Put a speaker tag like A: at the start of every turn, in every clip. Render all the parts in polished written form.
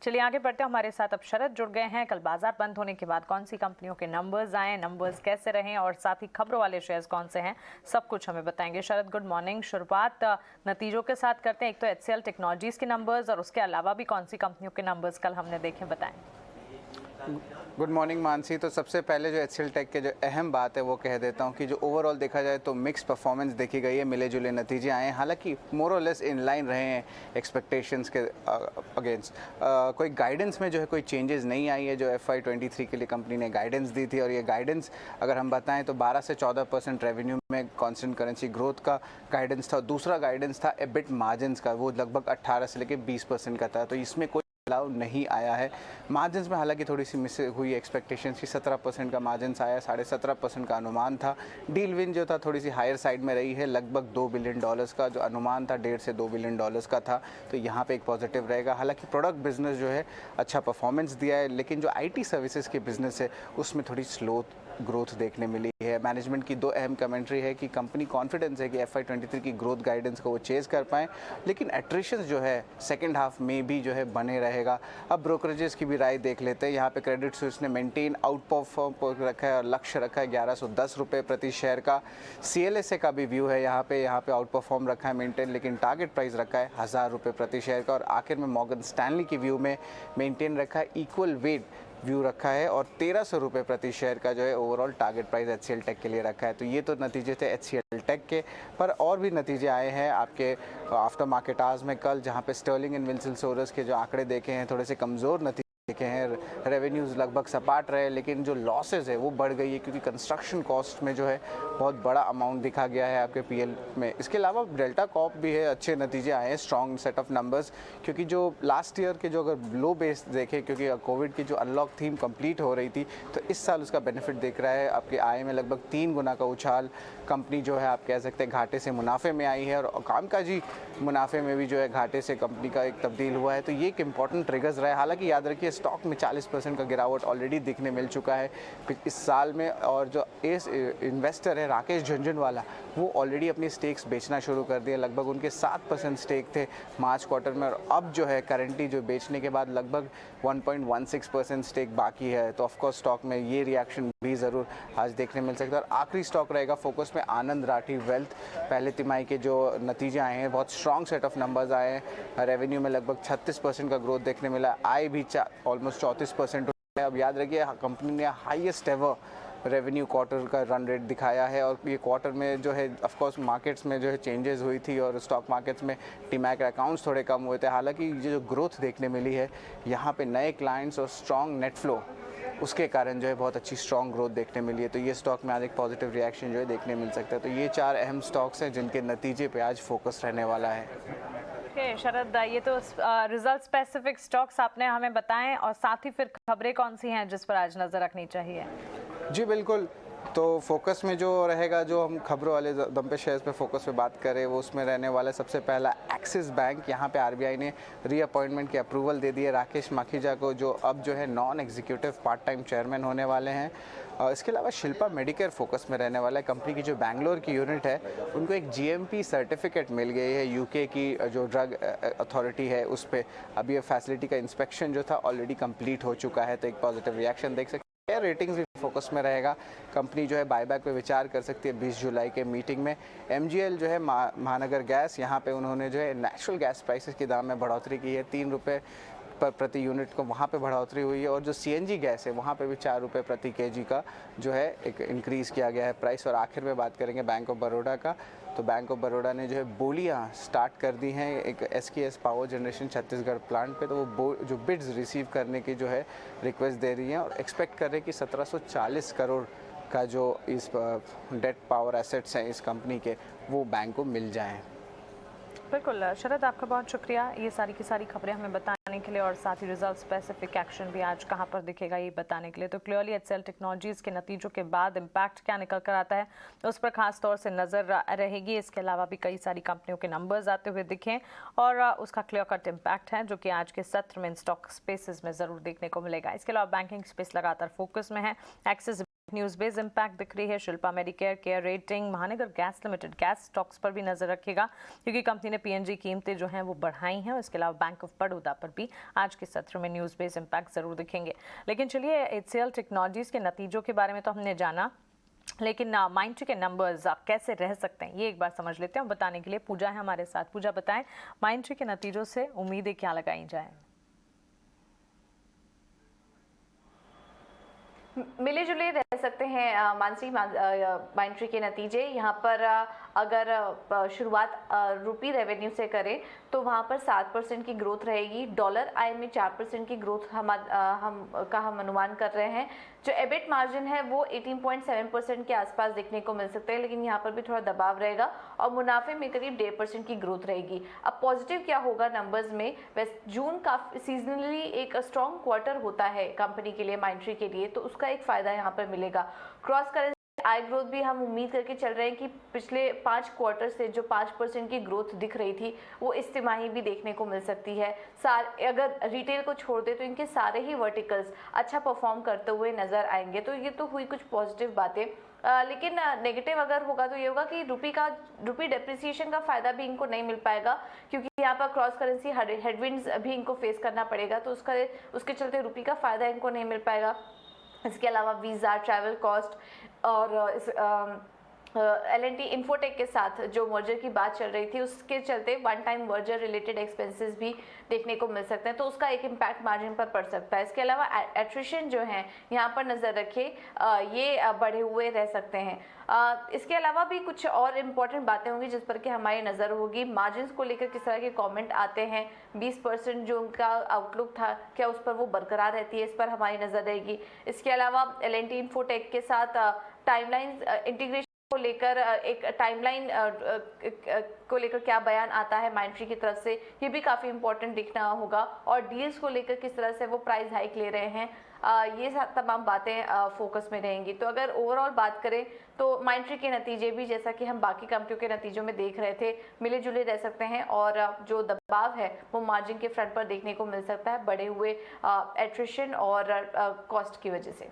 A: चलिए आगे बढ़ते हैं। हमारे साथ अब शरद जुड़ गए हैं। कल बाजार बंद होने के बाद कौन सी कंपनियों के नंबर्स आए, नंबर्स कैसे रहे और साथ ही खबरों वाले शेयर्स कौन से हैं, सब कुछ हमें बताएंगे। शरद, गुड मॉर्निंग। शुरुआत नतीजों के साथ करते हैं। एक तो एचसीएल टेक्नोलॉजीज के नंबर्स और उसके अलावा भी कौन सी कंपनियों के नंबर्स कल हमने देखे, बताएं।
B: Good morning Mansi. तो सबसे पहले जो एचसीएल टेक के जो अहम बात है वो कह देता हूँ कि जो ओवरऑल देखा जाए तो मिक्स परफॉर्मेंस देखी गई है, मिले जुले नतीजे आए हैं। हालांकि मोर और लेस इन लाइन रहे हैं एक्सपेक्टेशंस के अगेंस्ट। कोई गाइडेंस में जो है कोई चेंजेस नहीं आई है। जो FY23 के लिए कंपनी ने गाइडेंस दी थी और ये गाइडेंस अगर हम बताएं तो 12 से 14% रेवेन्यू में कॉन्स्टेंट करेंसी ग्रोथ का गाइडेंस था। दूसरा गाइडेंस था एबिट मार्जिन का, वो लगभग 18 से लेकर 20% का था। तो इसमें कोई बदलाव नहीं आया है। मार्जिन्स में हालांकि थोड़ी सी मिस हुई एक्सपेक्टेशंस की, 17% का मार्जिन्स आया, 17.5% का अनुमान था। डील विन जो था थोड़ी सी हायर साइड में रही है, लगभग $2 बिलियन का जो अनुमान था 1.5 से $2 बिलियन का था। तो यहाँ पे एक पॉजिटिव रहेगा। हालांकि प्रोडक्ट बिजनेस जो है अच्छा परफॉर्मेंस दिया है, लेकिन जो IT सर्विसेज के बिजनेस है उसमें थोड़ी स्लो ग्रोथ देखने मिली है। मैनेजमेंट की दो अहम कमेंट्री है कि कंपनी कॉन्फिडेंस है कि FY23 की ग्रोथ गाइडेंस को वो चेज कर पाएँ, लेकिन एट्रिशन जो है सेकंड हाफ में भी जो है बने रहेगा। अब ब्रोकरेजेस की भी राय देख लेते हैं। यहाँ पे क्रेडिट स्विस ने मेंटेन आउट परफॉर्म रखा है और लक्ष्य रखा है 1110 रुपये प्रति शेयर का। CLSA का भी व्यू है यहाँ पे आउट परफॉर्म रखा है मेंटेन, लेकिन टारगेट प्राइस रखा है 1000 रुपये प्रति शेयर का। और आखिर में मॉर्गन स्टैनली की व्यू में मेंटेन रखा है, इक्वल वेट व्यू रखा है और 1300 रुपये प्रति शेयर का जो है overall target price HCL tech के लिए रखा है। तो ये तो नतीजे थे एचसीएल टेक के, पर और भी नतीजे आए हैं आपके आफ्टर मार्केट आवर्स में कल, जहां पे स्टर्लिंग एंड विल्सन सोरस के जो आंकड़े देखे हैं थोड़े से कमज़ोर नतीजे देखे हैं। रेवेन्यूज़ लगभग सपाट रहे, लेकिन जो लॉसेज है वो बढ़ गई है क्योंकि कंस्ट्रक्शन कॉस्ट में जो है बहुत बड़ा अमाउंट दिखा गया है आपके PL में। इसके अलावा डेल्टा कॉप भी है, अच्छे नतीजे आए हैं, स्ट्रॉन्ग सेट ऑफ नंबर्स, क्योंकि जो लास्ट ईयर के जो अगर लो बेस देखें, क्योंकि कोविड की जो अनलॉक थीम कंप्लीट हो रही थी, तो इस साल उसका बेनिफिट दिख रहा है। आपके आय में लगभग 3 गुना का उछाल, कंपनी जो है आप कह सकते हैं घाटे से मुनाफे में आई है और कामकाजी मुनाफे में भी जो है घाटे से कंपनी का एक तब्दील हुआ है। तो ये एक इंपॉर्टेंट ट्रिगर्स रहा है। हालांकि याद रखिए स्टॉक में 40% का गिरावट ऑलरेडी दिखने मिल चुका है इस साल में, और जो इस इन्वेस्टर है राकेश झुनझुनवाला, वो ऑलरेडी अपनी स्टेक्स बेचना शुरू कर दिए। लगभग उनके 7% स्टेक थे मार्च क्वार्टर में, और अब जो है करंटली जो बेचने के बाद लगभग 1.16% स्टेक बाकी है। तो ऑफकोर्स स्टॉक में ये रिएक्शन भी ज़रूर आज देखने मिल सकता है। और आखिरी स्टॉक रहेगा फोकस में आनंद राठी वेल्थ। पहले तिमाही के जो नतीजे आए हैं बहुत स्ट्रॉन्ग सेट ऑफ नंबर्स आए हैं। रेवेन्यू में लगभग 36% का ग्रोथ देखने मिला, आय भी ऑलमोस्ट 34% है। अब याद रखिए कंपनी ने हाईएस्ट एवर रेवेन्यू क्वार्टर का रन रेट दिखाया है, और ये क्वार्टर में जो है ऑफकोर्स मार्केट्स में जो है चेंजेस हुई थी और स्टॉक मार्केट्स में टीमैक अकाउंट्स थोड़े कम हुए थे। हालांकि ये जो ग्रोथ देखने मिली है यहाँ पे नए क्लाइंट्स और स्ट्रॉन्ग नेट फ्लो, उसके कारण जो है बहुत अच्छी स्ट्रॉन्ग ग्रोथ देखने मिली है। तो ये स्टॉक में आज एक पॉजिटिव रिएक्शन जो है देखने मिल सकता है। तो ये 4 अहम स्टॉक्स हैं जिनके नतीजे पे आज फोकस रहने वाला है।
A: शरद, ये तो रिजल्ट स्पेसिफिक स्टॉक्स आपने हमें बताएं, और साथ ही फिर खबरें कौन सी हैं जिस पर आज नजर रखनी चाहिए?
B: जी बिल्कुल। तो फोकस में जो रहेगा, जो हम खबरों वाले दम पे शेयर्स पे फोकस पे बात करें, वो उसमें रहने वाला सबसे पहला एक्सिस बैंक। यहाँ पे RBI ने रीअपॉइंटमेंट की अप्रूवल दे दी है राकेश माखीजा को, जो अब जो है non executive part time chairman होने वाले हैं। इसके अलावा शिल्पा मेडिकेयर फोकस में रहने वाला है। कंपनी की जो बैंगलोर की यूनिट है उनको एक GMP सर्टिफिकेट मिल गई है UK की जो ड्रग अथॉरिटी है उस पर। अब ये फैसिलिटी का इंस्पेक्शन जो था ऑलरेडी कंप्लीट हो चुका है, तो एक पॉजिटिव रिएक्शन देख सकते हैं। रेटिंग्स भी फोकस में रहेगा। कंपनी जो है बायबैक पे विचार कर सकती है 20 जुलाई के मीटिंग में। MGL जो है महानगर गैस, यहाँ पे उन्होंने जो है नेचुरल गैस प्राइसेस के दाम में बढ़ोतरी की है, 3 रुपये पर प्रति यूनिट को वहाँ पे बढ़ोतरी हुई है। और जो CNG गैस है वहाँ पे भी 4 रुपये प्रति kg का जो है एक इंक्रीज़ किया गया है प्राइस। और आखिर में बात करेंगे बैंक ऑफ बड़ौदा का, तो बैंक ऑफ बड़ौदा ने जो है बोलियाँ स्टार्ट कर दी हैं एक SKS power generation Chhattisgarh plant पे। तो वो जो बिड्स रिसीव करने की जो है रिक्वेस्ट दे रही हैं और एक्सपेक्ट कर रहे हैं कि 1740 करोड़ का जो इस डेट पावर एसेट्स हैं इस कंपनी के, वो बैंक को मिल जाएँ।
A: बिल्कुल शरद, आपका बहुत शुक्रिया ये सारी की सारी खबरें हमें बताने के लिए, और साथ ही रिजल्ट स्पेसिफिक एक्शन भी आज कहां पर दिखेगा ये बताने के लिए। तो क्लियरली एचसीएल टेक्नोलॉजीज के नतीजों के बाद इम्पैक्ट क्या निकल कर आता है तो उस पर खास तौर से नजर रहेगी। इसके अलावा भी कई सारी कंपनियों के नंबर्स आते हुए दिखें और उसका क्लियर कट इम्पैक्ट है जो कि आज के सत्र में इन स्टॉक स्पेसिस में जरूर देखने को मिलेगा। इसके अलावा बैंकिंग स्पेस लगातार फोकस में है। एक्सिस न्यूज बेस इंपैक्ट दिख रही है। शिल्पा मेडिकेयर, केयर रेटिंग, महानगर गैस लिमिटेड गैस स्टॉक्स पर भी नजर रखेगा क्योंकि कंपनी ने पीएनजी कीमतें जो हैं वो बढ़ाई हैं। इसके अलावा बैंक ऑफ बड़ौदा पर भी आज के सत्र में न्यूज बेस इंपैक्ट जरूर दिखेंगे। लेकिन चलिए, एचसीएल टेक्नोलॉजीज के नतीजों के बारे में तो हमने जाना, लेकिन माइंडट्री के नंबर्स आप कैसे रह सकते हैं ये एक बार समझ लेते हैं। बताने के लिए पूजा है हमारे साथ। पूजा, बताएं माइंडट्री के नतीजों से उम्मीदें क्या लगाई जाए?
C: मिले जुले रह सकते हैं मानसी माइंडट्री के नतीजे। यहाँ पर अगर शुरुआत रुपी रेवेन्यू से करें तो वहाँ पर 7% की ग्रोथ रहेगी। डॉलर आय में 4% की ग्रोथ हम अनुमान कर रहे हैं। जो एबिट मार्जिन है वो 18.7% के आसपास देखने को मिल सकते हैं, लेकिन यहाँ पर भी थोड़ा दबाव रहेगा और मुनाफे में करीब 1.5% की ग्रोथ रहेगी। अब पॉजिटिव क्या होगा नंबर्स में, वैसे जून काफी सीजनली एक स्ट्रॉन्ग क्वार्टर होता है कंपनी के लिए, माइंडट्री के लिए, तो उसका एक फायदा यहाँ पर मिलेगा। क्रॉस करेंसी आय ग्रोथ भी हम उम्मीद करके चल रहे हैं कि पिछले 5 क्वार्टर से जो 5% की ग्रोथ दिख रही थी वो इस तिमाही भी देखने को मिल सकती है। अगर रिटेल को छोड़ दे तो इनके सारे ही वर्टिकल्स अच्छा परफॉर्म करते हुए नजर आएंगे। तो ये तो हुई कुछ पॉजिटिव बातें। लेकिन नेगेटिव अगर होगा तो ये होगा कि रुपी डेप्रिसिएशन का फायदा भी इनको नहीं मिल पाएगा, क्योंकि यहाँ पर क्रॉस करेंसी हेडविंड्स भी इनको फेस करना पड़ेगा, तो उसके चलते रुपी का फायदा इनको नहीं मिल पाएगा। इसके अलावा वीज़ा, ट्रैवल कॉस्ट और L&T इन्फोटेक के साथ जो मर्जर की बात चल रही थी उसके चलते one time merger related expenses भी देखने को मिल सकते हैं, तो उसका एक इम्पैक्ट मार्जिन पर पड़ सकता है। इसके अलावा एट्रिशन जो है यहाँ पर नज़र रखें, ये बढ़े हुए रह सकते हैं। इसके अलावा भी कुछ और इम्पॉर्टेंट बातें होंगी जिस पर कि हमारी नज़र होगी। मार्जिन को लेकर किस तरह के कमेंट आते हैं, 20% जो उनका आउटलुक था क्या उस पर वो बरकरार रहती है, इस पर हमारी नज़र रहेगी। इसके अलावा L&T इन्फोटेक के साथ टाइमलाइन इंटीग्रेशन को लेकर एक टाइमलाइन को लेकर क्या बयान आता है माइंडट्री की तरफ से, ये भी काफ़ी इंपॉर्टेंट दिखना होगा। और डील्स को लेकर किस तरह से वो प्राइस हाइक ले रहे हैं, ये तमाम बातें फोकस में रहेंगी। तो अगर ओवरऑल बात करें तो माइंडट्री के नतीजे भी जैसा कि हम बाकी कंपनियों के नतीजों में देख रहे थे मिले जुले रह सकते हैं, और जो दबाव है वो मार्जिन के फ्रंट पर देखने को मिल सकता है बढ़े हुए एट्रिशन और कॉस्ट की वजह से।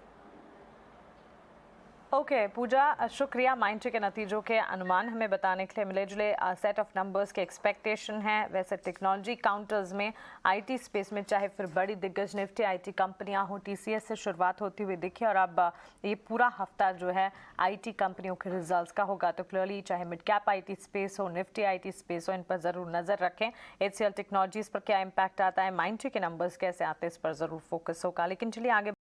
A: ओके पूजा, शुक्रिया। माइंडट्री के नतीजों के अनुमान हमें बताने के लिए। मिले जुले सेट ऑफ नंबर्स के एक्सपेक्टेशन है। वैसे टेक्नोलॉजी काउंटर्स में आईटी स्पेस में चाहे फिर बड़ी दिग्गज निफ्टी आईटी कंपनियां हो, टीसीएस से शुरुआत होती हुई दिखी और अब ये पूरा हफ्ता जो है आईटी कंपनियों के रिजल्ट्स का होगा। तो क्लियरली चाहे मिड कैप आईटी स्पेस हो, निफ्टी आईटी स्पेस हो, इन पर ज़रूर नज़र रखें। एचसीएल टेक्नोलॉजीज पर क्या इम्पैक्ट आता है, माइंडट्री के नंबर्स कैसे आते हैं, इस पर ज़रूर फोकस होगा। लेकिन चलिए आगे